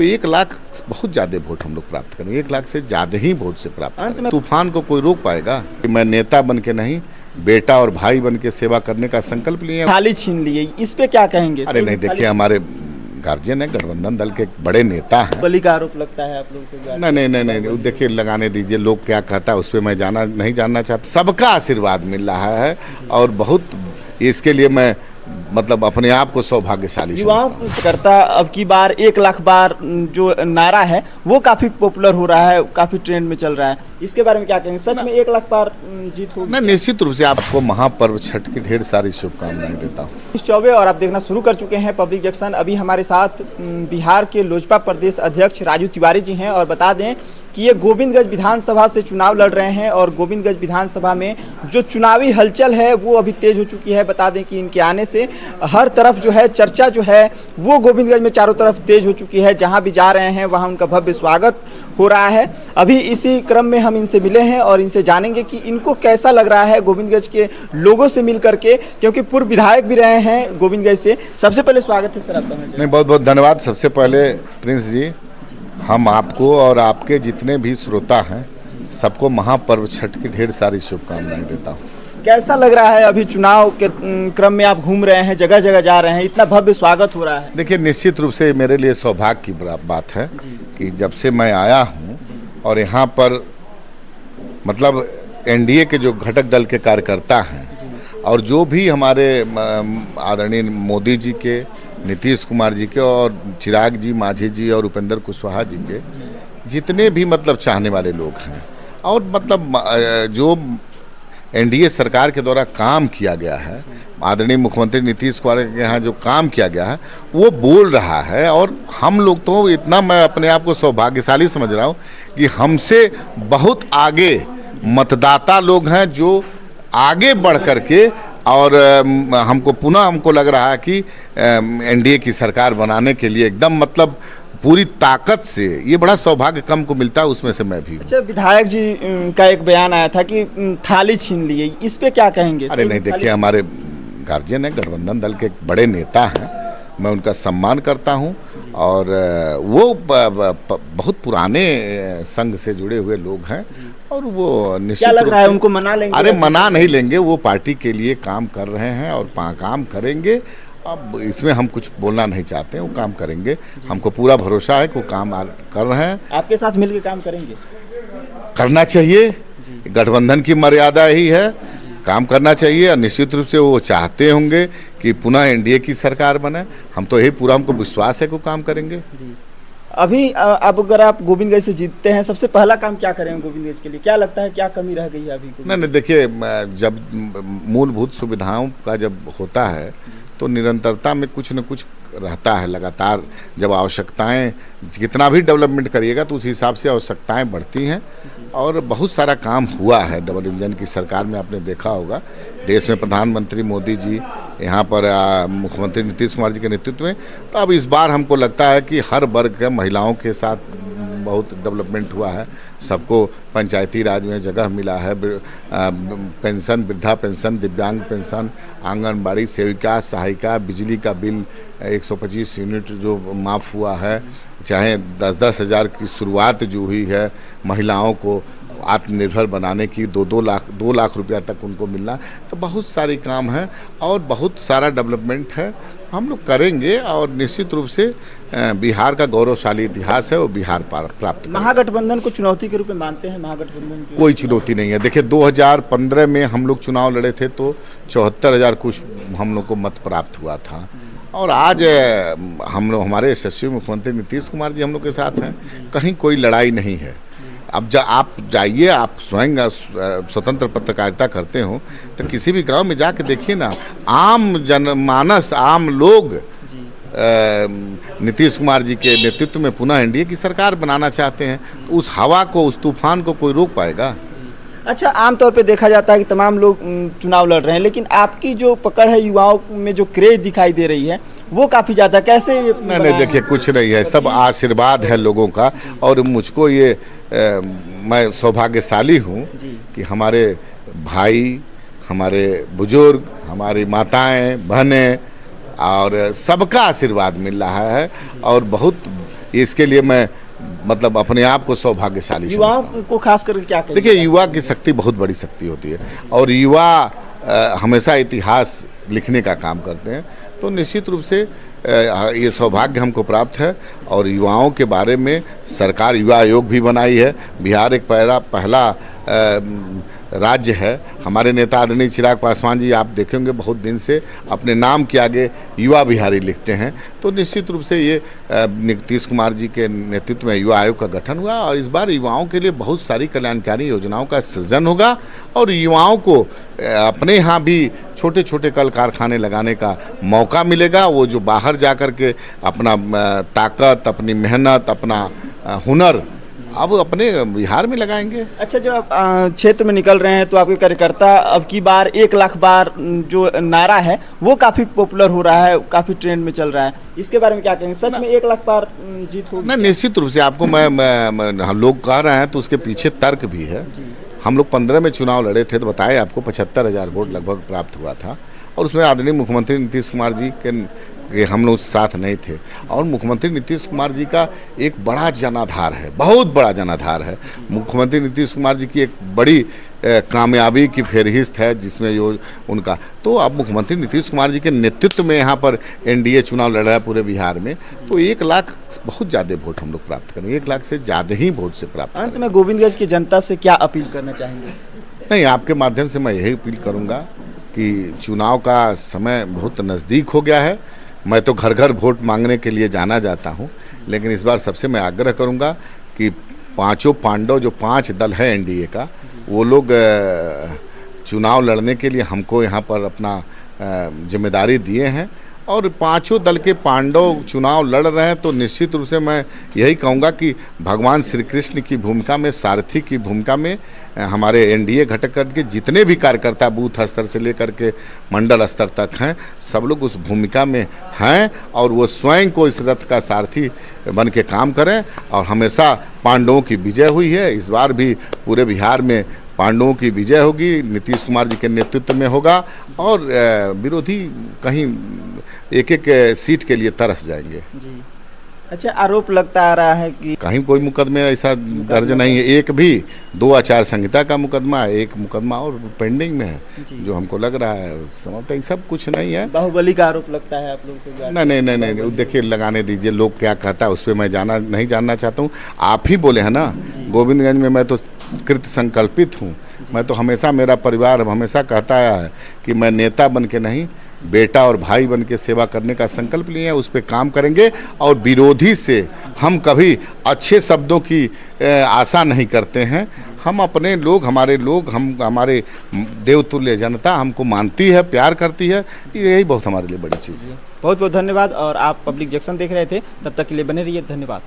देखो 1 लाख बहुत ज़्यादा वोट हम लोग प्राप्त करेंगे, 1 लाख से ज़्यादा ही वोट से प्राप्त करेंगे। तूफान को कोई रोक पाएगा? कि मैं नेता बन के नहीं, बेटा और भाई बन के सेवा करने का संकल्प लिए। थाली छीन लिए, इस पे क्या कहेंगे? अरे नहीं, देखिए हमारे गार्जियन है, गठबंधन दल के बड़े नेता हैं। बलि का आरोप लगता है आप लोगों को? नहीं, देखिए लगाने दीजिए, लोग क्या कहता है उस पर मैं नहीं जानना चाहता। सबका आशीर्वाद मिल रहा है और बहुत इसके लिए मैं मतलब अपने आप को सौभाग्यशाली युवाओं करता। अब की बार 1 लाख बार जो नारा है वो काफी पॉपुलर हो रहा है, काफी ट्रेंड में चल रहा है, इसके बारे में क्या कहेंगे? सच में 1 लाख बार जीत होगी? मैं निश्चित रूप से आपको महापर्व छठ की ढेर सारी शुभकामनाएं देता हूँ। चौबे और आप देखना शुरू कर चुके हैं पब्लिक जंक्शन। अभी हमारे साथ बिहार के लोजपा प्रदेश अध्यक्ष राजू तिवारी जी हैं और बता दें कि ये गोविंदगंज विधानसभा से चुनाव लड़ रहे हैं और गोविंदगंज विधानसभा में जो चुनावी हलचल है वो अभी तेज हो चुकी है। बता दें कि इनके आने से हर तरफ जो है चर्चा जो है वो गोविंदगंज में चारों तरफ तेज हो चुकी है। जहां भी जा रहे हैं वहां उनका भव्य स्वागत हो रहा है। अभी इसी क्रम में हम इनसे मिले हैं और इनसे जानेंगे कि इनको कैसा लग रहा है गोविंदगंज के लोगों से मिल करके, क्योंकि पूर्व विधायक भी रहे हैं गोविंदगंज से। सबसे पहले स्वागत है सर आपका। नहीं, बहुत बहुत धन्यवाद। सबसे पहले प्रिंस जी, हम आपको और आपके जितने भी श्रोता हैं सबको महापर्व छठ की ढेर सारी शुभकामनाएं देता हूँ। कैसा लग रहा है? अभी चुनाव के क्रम में आप घूम रहे हैं, जगह जगह जा रहे हैं, इतना भव्य स्वागत हो रहा है। देखिए निश्चित रूप से मेरे लिए सौभाग्य की बात है कि जब से मैं आया हूँ और यहाँ पर मतलब एनडीए के जो घटक दल के कार्यकर्ता हैं और जो भी हमारे आदरणीय मोदी जी के, नीतीश कुमार जी के और चिराग जी, मांझी जी और उपेंद्र कुशवाहा जी के जितने भी मतलब चाहने वाले लोग हैं और मतलब जो एनडीए सरकार के द्वारा काम किया गया है, आदरणीय मुख्यमंत्री नीतीश कुमार के यहाँ जो काम किया गया है वो बोल रहा है। और हम लोग तो इतना, मैं अपने आप को सौभाग्यशाली समझ रहा हूँ कि हमसे बहुत आगे मतदाता लोग हैं जो आगे बढ़ कर के और हमको लग रहा है कि एनडीए की सरकार बनाने के लिए एकदम मतलब पूरी ताकत से, ये बड़ा सौभाग्य कम को मिलता है, उसमें से मैं भी। अच्छा, विधायक जी का एक बयान आया था कि थाली छीन लिए, इस पे क्या कहेंगे? अरे नहीं, देखिए हमारे गार्जियन है, गठबंधन दल के बड़े नेता हैं, मैं उनका सम्मान करता हूं और वो बहुत पुराने संघ से जुड़े हुए लोग हैं और वो निश्चित क्या लग रहा है उनको मना लेंगे? अरे मना नहीं लेंगे, वो पार्टी के लिए काम कर रहे हैं और काम करेंगे। अब इसमें हम कुछ बोलना नहीं चाहते, वो काम करेंगे, हमको पूरा भरोसा है कि वो काम कर रहे हैं। आपके साथ मिलकर काम करेंगे? करना चाहिए, गठबंधन की मर्यादा ही है, काम करना चाहिए और निश्चित रूप से वो चाहते होंगे कि पुनः एनडीए की सरकार बने। हम तो यही पूरा हमको विश्वास है कि वो काम करेंगे। जी। अभी अब अगर आप गोविंदगंज से जीतते हैं, सबसे पहला काम क्या करेंगे गोविंदगंज के लिए? क्या लगता है क्या कमी रह गई है अभी? नहीं, देखिए जब मूलभूत सुविधाओं का जब होता है तो निरंतरता में कुछ न कुछ रहता है। लगातार जब आवश्यकताएं, कितना भी डेवलपमेंट करिएगा तो उस हिसाब से आवश्यकताएं बढ़ती हैं और बहुत सारा काम हुआ है डबल इंजन की सरकार में। आपने देखा होगा देश में प्रधानमंत्री मोदी जी, यहाँ पर मुख्यमंत्री नीतीश कुमार जी के नेतृत्व में, तो अब इस बार हमको लगता है कि हर वर्ग के महिलाओं के साथ बहुत डेवलपमेंट हुआ है। सबको पंचायती राज में जगह मिला है, पेंशन, वृद्धा पेंशन, दिव्यांग पेंशन, आंगनबाड़ी सेविका, सहायिका, बिजली का बिल 125 यूनिट जो माफ़ हुआ है, चाहे 10-10 हज़ार की शुरुआत जो हुई है महिलाओं को आत्मनिर्भर बनाने की, 2 लाख रुपया तक उनको मिलना, तो बहुत सारे काम हैं और बहुत सारा डेवलपमेंट है। हम लोग करेंगे और निश्चित रूप से बिहार का गौरवशाली इतिहास है वो बिहार प्राप्त करेंगे। महागठबंधन को चुनौती के रूप में मानते हैं? महागठबंधन की कोई चुनौती नहीं है। देखिए 2015 में हम लोग चुनाव लड़े थे तो 74,000 कुछ हम लोग को मत प्राप्त हुआ था और आज हम लोग, हमारे यशस्वी मुख्यमंत्री नीतीश कुमार जी हम लोग के साथ हैं, कहीं कोई लड़ाई नहीं है। अब आप जाइए, आप स्वयं स्वतंत्र पत्रकारिता करते हो तो किसी भी गांव में जाके देखिए ना, आम जनमानस, आम लोग नीतीश कुमार जी के नेतृत्व में पुनः एनडीए की सरकार बनाना चाहते हैं, तो उस हवा को, उस तूफान को कोई रोक पाएगा? अच्छा, आमतौर पे देखा जाता है कि तमाम लोग चुनाव लड़ रहे हैं, लेकिन आपकी जो पकड़ है, युवाओं में जो क्रेज दिखाई दे रही है वो काफ़ी ज़्यादा, कैसे? नहीं, देखिए कुछ नहीं है, सब आशीर्वाद है लोगों का और मुझको ये मैं सौभाग्यशाली हूँ कि हमारे भाई, हमारे बुजुर्ग, हमारी माताएं, बहनें और सबका आशीर्वाद मिल रहा है और बहुत इसके लिए मैं मतलब अपने आप को सौभाग्यशाली समझता हूँ। युवाओं को खास करके क्या कहेंगे? देखिए, युवा की शक्ति बहुत बड़ी शक्ति होती है और युवा हमेशा इतिहास लिखने का काम करते हैं। तो निश्चित रूप से ये सौभाग्य हमको प्राप्त है और युवाओं के बारे में सरकार युवा आयोग भी बनाई है। बिहार एक पहला राज्य है। हमारे नेता आदरणीय चिराग पासवान जी, आप देखेंगे बहुत दिन से अपने नाम के आगे युवा बिहारी लिखते हैं। तो निश्चित रूप से ये नीतीश कुमार जी के नेतृत्व में युवा आयोग का गठन हुआ और इस बार युवाओं के लिए बहुत सारी कल्याणकारी योजनाओं का सृजन होगा और युवाओं को अपने यहाँ भी छोटे छोटे कल कारखाने लगाने का मौका मिलेगा। वो जो बाहर जा कर के अपना ताकत, अपनी मेहनत, अपना हुनर अब अपने बिहार में लगाएंगे। अच्छा, जब आप क्षेत्र में निकल रहे हैं तो आपके कार्यकर्ता अब की बार 1 लाख बार जो नारा है वो काफ़ी पॉपुलर हो रहा है, काफ़ी ट्रेंड में चल रहा है, इसके बारे में क्या कहेंगे? सच में 1 लाख बार जीत होगी? ना, निश्चित रूप से आपको मैं हम लोग कह रहे हैं तो उसके पीछे तर्क भी है। हम लोग 15 में चुनाव लड़े थे तो बताए आपको 75,000 वोट लगभग प्राप्त हुआ था और उसमें आदरणीय मुख्यमंत्री नीतीश कुमार जी के हम लोग साथ नहीं थे और मुख्यमंत्री नीतीश कुमार जी का एक बड़ा जनाधार है, बहुत बड़ा जनाधार है। मुख्यमंत्री नीतीश कुमार जी की एक बड़ी कामयाबी की फहरिस्त है जिसमें जो उनका, तो अब मुख्यमंत्री नीतीश कुमार जी के नेतृत्व में यहाँ पर एनडीए चुनाव लड़ रहा है पूरे बिहार में। तो 1 लाख बहुत ज़्यादा वोट हम लोग प्राप्त करेंगे, 1 लाख से ज़्यादा ही वोट से प्राप्त करेंगे। अंत में गोविंदगंज की जनता से क्या अपील करना चाहेंगे? नहीं, आपके माध्यम से मैं यही अपील करूँगा कि चुनाव का समय बहुत नज़दीक हो गया है। मैं तो घर घर वोट मांगने के लिए जाना जाता हूं, लेकिन इस बार सबसे मैं आग्रह करूंगा कि पांचों पांडव जो 5 दल है एनडीए का, वो लोग चुनाव लड़ने के लिए हमको यहां पर अपना जिम्मेदारी दिए हैं और पांचों दल के पांडव चुनाव लड़ रहे हैं। तो निश्चित रूप से मैं यही कहूँगा कि भगवान श्री कृष्ण की भूमिका में, सारथी की भूमिका में हमारे एनडीए घटक के जितने भी कार्यकर्ता बूथ स्तर से लेकर के मंडल स्तर तक हैं, सब लोग उस भूमिका में हैं और वो स्वयं को इस रथ का सारथी बन के काम करें। और हमेशा पांडवों की विजय हुई है, इस बार भी पूरे बिहार में पांडवों की विजय होगी, नीतीश कुमार जी के नेतृत्व में होगा और विरोधी कहीं एक एक सीट के लिए तरस जाएंगे। जी। अच्छा, आरोप लगता आ रहा है कि कहीं कोई मुकदमे ऐसा दर्ज नहीं है, एक भी 2 आचार संहिता का मुकदमा है, एक मुकदमा और पेंडिंग में है जो हमको लग रहा है। समझते हैं सब कुछ नहीं है। बाहुबली का आरोप लगता है आप लोगों को? नहीं, देखिए लगाने दीजिए, लोग क्या कहता है उस पर मैं नहीं जानना चाहता हूँ। आप ही बोले हैं ना, गोविंदगंज में मैं तो कृत संकल्पित हूँ। मैं तो हमेशा, मेरा परिवार हमेशा कहता आया है कि मैं नेता बन के नहीं, बेटा और भाई बन के सेवा करने का संकल्प लिए हैं, उस पर काम करेंगे। और विरोधी से हम कभी अच्छे शब्दों की आशा नहीं करते हैं। हम अपने लोग, हमारे देवतुल्य जनता हमको मानती है, प्यार करती है, यही बहुत हमारे लिए बड़ी चीज़ है। बहुत बहुत धन्यवाद। और आप पब्लिक जंक्शन देख रहे थे, तब तक के लिए बने रहिए। धन्यवाद।